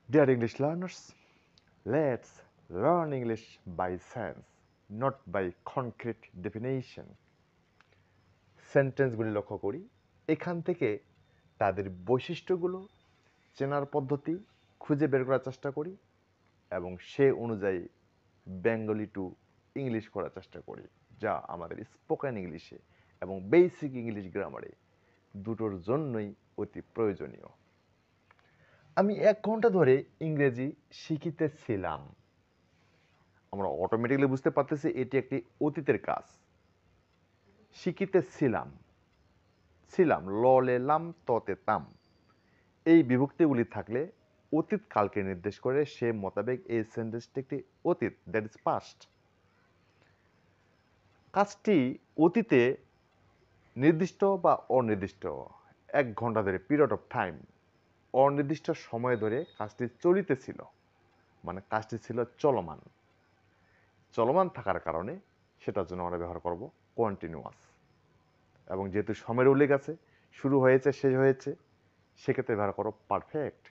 Dear English learners, let's learn English by sense, not by concrete definition. সেন্টেন্সগুলি লক্ষ্য করি, এখান থেকে তাদের বৈশিষ্ট্যগুলো চেনার পদ্ধতি খুঁজে বের করার চেষ্টা করি এবং সে অনুযায়ী বেঙ্গলি টু ইংলিশ করার চেষ্টা করি, যা আমাদের স্পোকেন ইংলিশে এবং বেসিক ইংলিশ গ্রামারে দুটোর জন্যই অতি প্রয়োজনীয়। আমি 1 ঘন্টা ধরে ইংরেজি শিখিতেছিলাম। আমরা অটোমেটিক্যালি বুঝতে পারতেছি এটি একটি অতীতের কাজ। শিখিতেছিলাম, ছিলাম, ললে লাম ততে তাম, এই বিভক্তিগুলি থাকলে অতীত কালকে নির্দেশ করে, সে মোতাবেক এই সেন্টেন্সটি একটি অতীত, দ্যাট ইজ পাস্ট। কাজটি অতীতে নির্দিষ্ট বা অনির্দিষ্ট 1 ঘন্টা ধরে, পিরিয়ড অফ টাইম, অনির্দিষ্ট সময় ধরে কাজটি চলিতেছিল, মানে কাজটি ছিল চলমান। চলমান থাকার কারণে সেটার জন্য আমরা ব্যবহার করব কন্টিনিউয়াস। এবং যেহেতু সময়ের উল্লেখ আছে, শুরু হয়েছে শেষ হয়েছে, সেক্ষেত্রে ব্যবহার করো পারফেক্ট।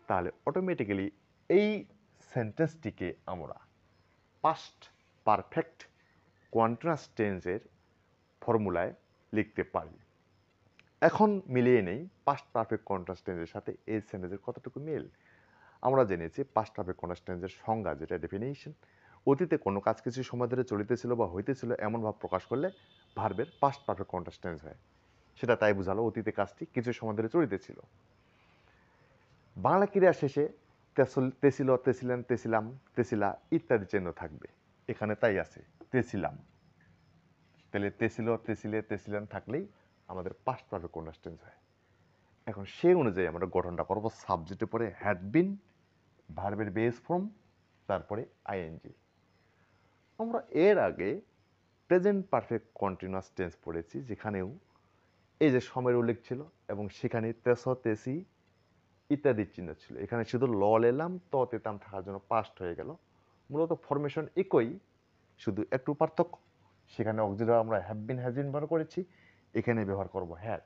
তাহলে অটোমেটিক্যালি এই সেন্টেন্সটিকে আমরা পাস্ট পারফেক্ট কন্টিনিউয়াস টেন্সের ফর্মুলায় লিখতে পারি। এখন মিলিয়ে নেই পাস্ট পারফেক্ট কন্টিনিউয়াস টেন্সের সাথে এই সেন্টেন্সের কতটুকু মিল। আমরা জেনেছি পাস্ট পারফেক্ট কন্টিনিউয়াস টেন্সের সংজ্ঞা, যেটা ডেফিনিশন, অতীতে কোনো কাজ কিছু সময় ধরে চলিতেছিল বা হইতেছিল এমন ভাব প্রকাশ করলে ভার্বের পাস্ট পারফেক্ট কন্টিনিউয়াস টেন্স হয়। সেটা তাই বোঝালো অতীতে কাজটি কিছু সময় ধরে চলিতেছিল। বাংলা ক্রিয়া শেষে তেছিল, তেছিলেন, তেছিলাম, তেছিলা ইত্যাদি চিহ্ন থাকবে। এখানে তাই আছে তেছিলাম। তাহলে তেছিল, তেছিলে, তেছিলেন থাকলেই আমাদের পাস্ট পারফেক্ট কন্টিনিউয়াস টেন্স হয়। এখন সেই অনুযায়ী আমরা গঠনটা করব। সাবজেক্টের পরে হ্যাড বিন, ভার্বের বেস ফর্ম, তারপরে আইএনজি। আমরা এর আগে প্রেজেন্ট পারফেক্ট কন্টিনিউয়াস টেন্স পড়েছি, যেখানেও এই যে সময়ের উল্লেখ ছিল এবং সেখানে তেস, তেসি ইত্যাদি চিহ্ন ছিল। এখানে শুধু ল লেলাম ত তেতাম থাকার জন্য পাস্ট হয়ে গেল। মূলত ফরমেশন একই, শুধু একটু পার্থক্য। সেখানে অক্সিলারি আমরা হ্যাভ বিন, হ্যাজ বিন ব্যবহার করেছি, এখানে ব্যবহার করব হ্যাড।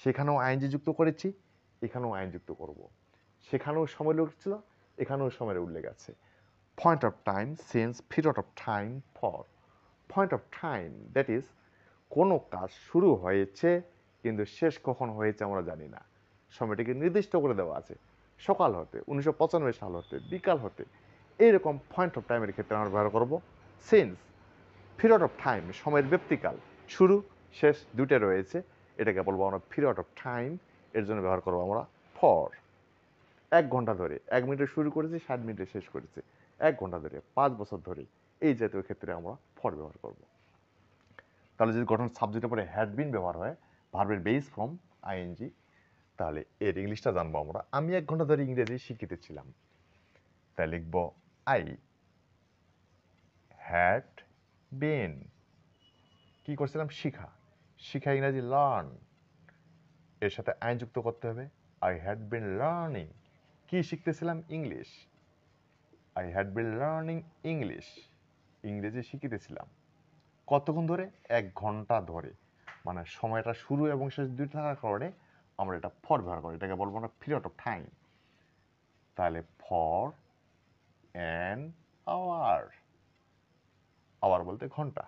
সেখানেও আইএনজি যুক্ত করেছি, এখানেও আইন যুক্ত করব। সেখানেও সময় উল্লেখ ছিল, এখানেও সময়ের উল্লেখ আছে। Point of time, since, period of time, for. Point of time, that is কোনো কাজ শুরু হয়েছে কিন্তু শেষ কখন হয়েছে আমরা জানি না, সময়টিকে নির্দিষ্ট করে দেওয়া আছে, সকাল হতে, 1995 সাল হতে, বিকাল হতে। এইরকম পয়েন্ট অফ টাইমের ক্ষেত্রে আমরা ব্যবহার করব সিন্স। পিরিয়ড অফ টাইম, সময়ের ব্যক্তিকাল, শুরু শেষ দুইটা রয়েছে, এটাকে বলবো আমরা পিরিয়ড অফ টাইম। এর জন্য ব্যবহার করবো আমরা ফর। 1 ঘন্টা ধরে, 1 মিনিটে শুরু করেছি, 60 মিনিটে শেষ করেছি, 1 ঘন্টা ধরে, 5 বছর ধরে, এই জাতীয় ক্ষেত্রে আমরা ফর ব্যবহার করব। তাহলে যদি গঠন সাবজেক্টের পরে হ্যাড বিন ব্যবহার হয়, ভার্বের বেস ফর্ম আইএনজি, তাহলে এর ইংলিশটা জানবো আমরা। আমি 1 ঘন্টা ধরে ইংরেজি শিখিতেছিলাম, তাই লিখব আই হ্যাড বিন, কি করছিলাম, শিখা, শিখা ইংরেজি লার্ন, এর সাথে আইন যুক্ত করতে হবে। আই হ্যাড বিন লার্নিং, কি শিখতেছিলাম, English. I had been learning English, ইংরেজি শিখিতেছিলাম। কতক্ষণ ধরে, 1 ঘন্টা ধরে। মানে সময়টা শুরু এবং শেষ দুইটা থাকার কারণে আমরা এটা ফর ব্যবহার করি, এটাকে বলবো না পিরিয়ড অফ টাইম। তাহলে ফর অ্যান আওয়ার, আওয়ার বলতে ঘন্টা।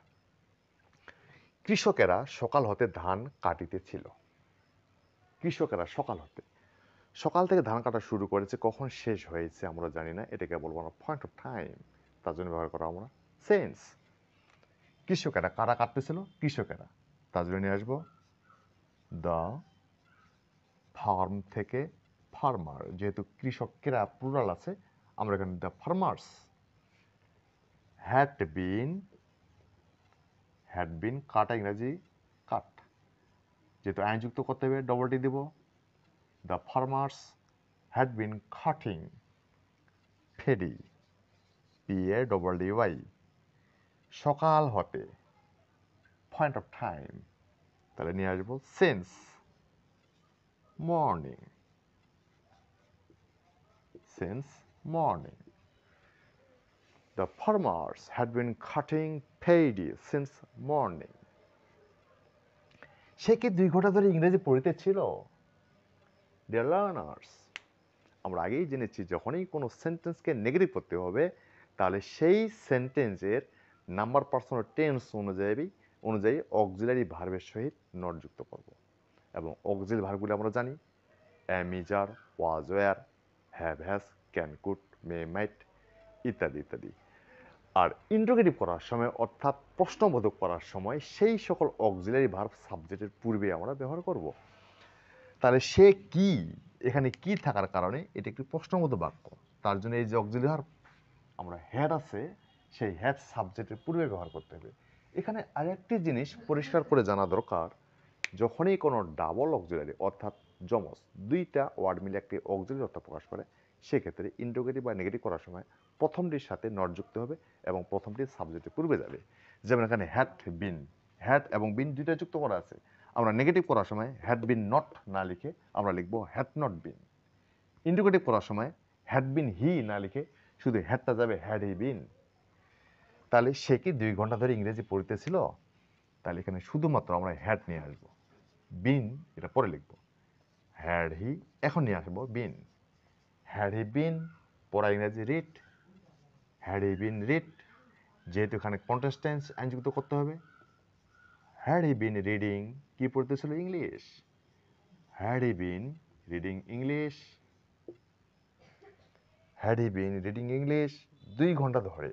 কৃষকেরা সকাল হতে ধান কাটিতেছিল। কৃষকেরা সকাল হতে, সকাল থেকে ধান কাটা শুরু করেছে, কখন শেষ হয়েছে আমরা জানি না, এটাকে বলবো আমরা পয়েন্ট অফ টাইম। তার জন্য ব্যবহার করা আমরা সেন্স। কৃষকেরা, কারা কাটতেছিল, কৃষকেরা, তার জন্য নিয়ে আসবো দ্য ফার্ম থেকে ফার্মার, যেহেতু কৃষকেরা প্লুরাল আছে, আমরা এখানে the farmers. Had been, had been কাটা ইংরাজি কাট, যেহেতু আইন যুক্ত করতে হবে ডবল টি দেব। The farmers had been cutting paddy, PADDY, সকাল হতে, পয়েন্ট অফ টাইম। তাহলে নিয়ে আসবো since morning, since morning. The farmers had been cutting paddy since morning. সে কি 2 ঘন্টা ধরে ইংরেজি পড়িতেছিল? Dear learners, আমরা আগেই জেনেছি যখনই কোনো সেন্টেন্সকে নেগেটিভ করতে হবে তাহলে সেই সেন্টেন্সের নাম্বার পার্সন টেন্স অনুযায়ী অক্সিলারি ভার্বের সহিত নট যুক্ত করব এবং অক্সিলারি ভার্বগুলো আমরা জানি am, is, are, was, were, have, has, can, could, may, might ইত্যাদি ইত্যাদি। আর ইন্টারোগেটিভ করার সময় অর্থাৎ প্রশ্নবোধক করার সময় সেই সকল অক্সিলারি ভার্ব সাবজেক্টের পূর্বে আমরা ব্যবহার করব। তাহলে সে কি, এখানে কি থাকার কারণে এটা একটি প্রশ্নবোধক বাক্য, তার জন্য এই যে অক্সিলারি ভার্ব আমরা হ্যাড আছে সেই হ্যাড সাবজেক্টের পূর্বে ব্যবহার করতে হবে। এখানে আরেকটি জিনিস পরিষ্কার করে জানা দরকার, যখনই কোনো ডাবল অক্সিলারি অর্থাৎ যমজ দুইটা ওয়ার্ড মিলে একটি অক্সিলারি অর্থ প্রকাশ করে সেক্ষেত্রে ইন্টারোগেটিভ বা নেগেটিভ করার সময় প্রথমটির সাথে নট যুক্ত হবে এবং প্রথমটি সাবজেক্টের পূর্বে যাবে। যেমন এখানে হ্যাড বিন, হ্যাড এবং বিন দুইটা যুক্ত করা আছে, আমরা নেগেটিভ করার সময় হ্যাড বিন নট না লিখে আমরা লিখব হ্যাড নট বিন। ইন্টারোগেটিভ করার সময় হ্যাড বিন হি না লিখে শুধু হ্যাডটা যাবে হ্যাড হি বিন। তাহলে সে কি 2 ঘন্টা ধরে ইংরেজি পড়তেছিল, তাহলে এখানে শুধুমাত্র আমরা হ্যাড নিয়ে আসবো, বিন এটা পরে লিখবো, হ্যাড হি এখন নিয়ে আসবো বিন, হ্যাড হি বিন পড়া ইংরেজি read, had he been read যেহেতু এখানে কন্টিনিউয়াস টেন্স আইনযুক্ত করতে হবে, হ্যাড হি বিন রিডিং কি পড়তেছিল English, had he been reading English, had he been reading English 2 ঘন্টা ধরে,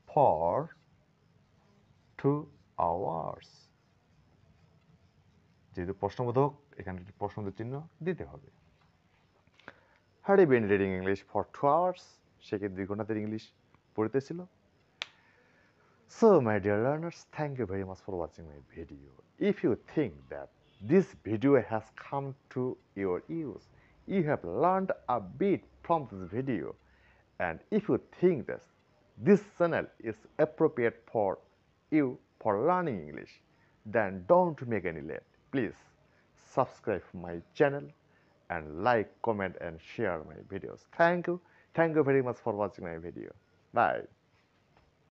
ফর 2 আওয়ার্স। যেহেতু প্রশ্নবোধক এখানে একটি প্রশ্নবোধক চিহ্ন দিতে হবে। Had he been reading English for 2 hours, সে কি 2 ঘন্টা ধরে ইংলিশ পড়তেছিল। So my dear learners, thank you very much for watching my video. If you think that this video has come to your use, you have learned a bit from this video, and if you think that this channel is appropriate for you for learning English, then don't make any late. Please subscribe my channel and like, comment and share my videos. Thank you very much for watching my video. Bye.